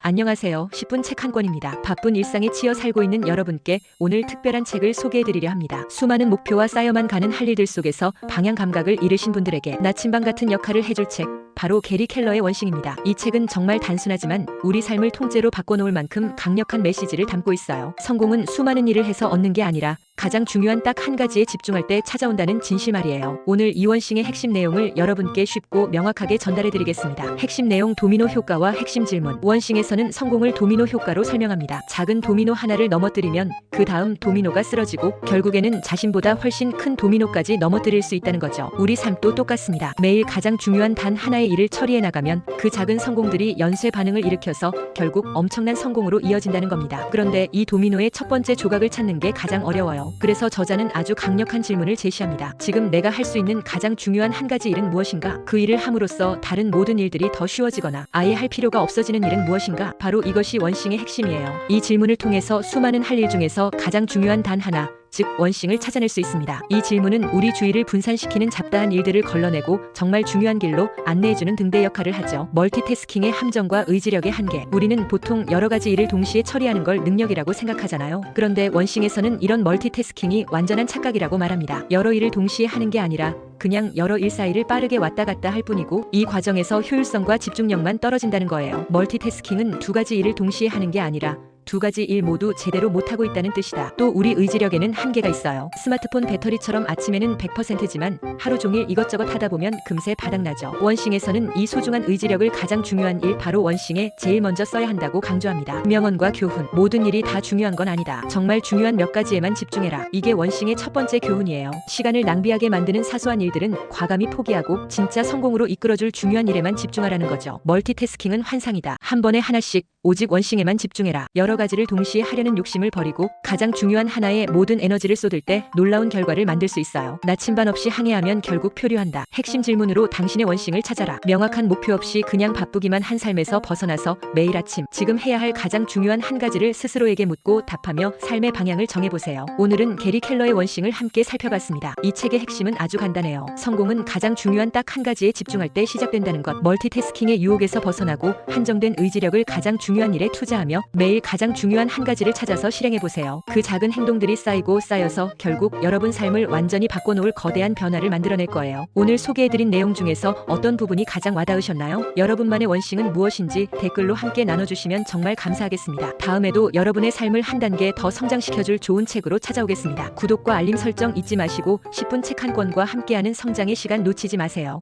안녕하세요. 10분 책 한 권입니다. 바쁜 일상에 치여 살고 있는 여러분께 오늘 특별한 책을 소개해드리려 합니다. 수많은 목표와 쌓여만 가는 할 일들 속에서 방향 감각을 잃으신 분들에게 나침반 같은 역할을 해줄 책, 바로 게리 켈러의 원싱입니다. 이 책은 정말 단순하지만 우리 삶을 통째로 바꿔놓을 만큼 강력한 메시지를 담고 있어요. 성공은 수많은 일을 해서 얻는 게 아니라 가장 중요한 딱 한 가지에 집중할 때 찾아온다는 진실 말이에요. 오늘 이 원싱의 핵심 내용을 여러분께 쉽고 명확하게 전달해드리겠습니다. 핵심 내용 도미노 효과와 핵심 질문. 원싱에서는 성공을 도미노 효과로 설명합니다. 작은 도미노 하나를 넘어뜨리면 그 다음 도미노가 쓰러지고 결국에는 자신보다 훨씬 큰 도미노까지 넘어뜨릴 수 있다는 거죠. 우리 삶도 똑같습니다. 매일 가장 중요한 단 하나의 일을 처리해 나가면 그 작은 성공들이 연쇄 반응을 일으켜서 결국 엄청난 성공으로 이어진다는 겁니다. 그런데 이 도미노의 첫 번째 조각을 찾는 게 가장 어려워요. 그래서 저자는 아주 강력한 질문을 제시합니다. 지금 내가 할 수 있는 가장 중요한 한 가지 일은 무엇인가? 그 일을 함으로써 다른 모든 일들이 더 쉬워지거나 아예 할 필요가 없어지는 일은 무엇인가? 바로 이것이 원싱의 핵심이에요. 이 질문을 통해서 수많은 할 일 중에서 가장 중요한 단 하나, 즉 원싱을 찾아낼 수 있습니다. 이 질문은 우리 주의를 분산시키는 잡다한 일들을 걸러내고 정말 중요한 길로 안내해주는 등대 역할을 하죠. 멀티태스킹의 함정과 의지력의 한계. 우리는 보통 여러 가지 일을 동시에 처리하는 걸 능력이라고 생각하잖아요. 그런데 원싱에서는 이런 멀티태스킹이 완전한 착각이라고 말합니다. 여러 일을 동시에 하는 게 아니라 그냥 여러 일 사이를 빠르게 왔다 갔다 할 뿐이고 이 과정에서 효율성과 집중력만 떨어진다는 거예요. 멀티태스킹은 두 가지 일을 동시에 하는 게 아니라 두 가지 일 모두 제대로 못하고 있다는 뜻이다. 또 우리 의지력에는 한계가 있어요. 스마트폰 배터리처럼 아침에는 100%지만 하루 종일 이것저것 하다 보면 금세 바닥나죠. 원싱에서는 이 소중한 의지력을 가장 중요한 일, 바로 원싱에 제일 먼저 써야 한다고 강조합니다. 명언과 교훈. 모든 일이 다 중요한 건 아니다. 정말 중요한 몇 가지에만 집중해라. 이게 원싱의 첫 번째 교훈이에요. 시간을 낭비하게 만드는 사소한 일들은 과감히 포기하고 진짜 성공으로 이끌어줄 중요한 일에만 집중하라는 거죠. 멀티태스킹은 환상이다. 한 번에 하나씩 오직 원싱에만 집중해라. 여러 가지를 동시에 하려는 욕심을 버리고 가장 중요한 하나에 모든 에너지를 쏟을 때 놀라운 결과를 만들 수 있어요. 나침반 없이 항해하면 결국 표류한다. 핵심 질문으로 당신의 원싱을 찾아라. 명확한 목표 없이 그냥 바쁘기만 한 삶에서 벗어나서 매일 아침 지금 해야 할 가장 중요한 한 가지를 스스로에게 묻고 답하며 삶의 방향을 정해보세요. 오늘은 게리 켈러의 원싱을 함께 살펴봤습니다. 이 책의 핵심은 아주 간단해요. 성공은 가장 중요한 딱 한 가지에 집중할 때 시작된다는 것. 멀티태스킹의 유혹에서 벗어나고 한정된 의지력을 가장 중요한 일에 투자하며 매일 가장 중요한 한 가지를 찾아서 실행해보세요. 그 작은 행동들이 쌓이고 쌓여서 결국 여러분 삶을 완전히 바꿔놓을 거대한 변화를 만들어낼 거예요. 오늘 소개해드린 내용 중에서 어떤 부분이 가장 와닿으셨나요? 여러분만의 원싱은 무엇인지 댓글로 함께 나눠주시면 정말 감사하겠습니다. 다음에도 여러분의 삶을 한 단계 더 성장시켜줄 좋은 책으로 찾아오겠습니다. 구독과 알림 설정 잊지 마시고 10분 책 한 권과 함께하는 성장의 시간 놓치지 마세요.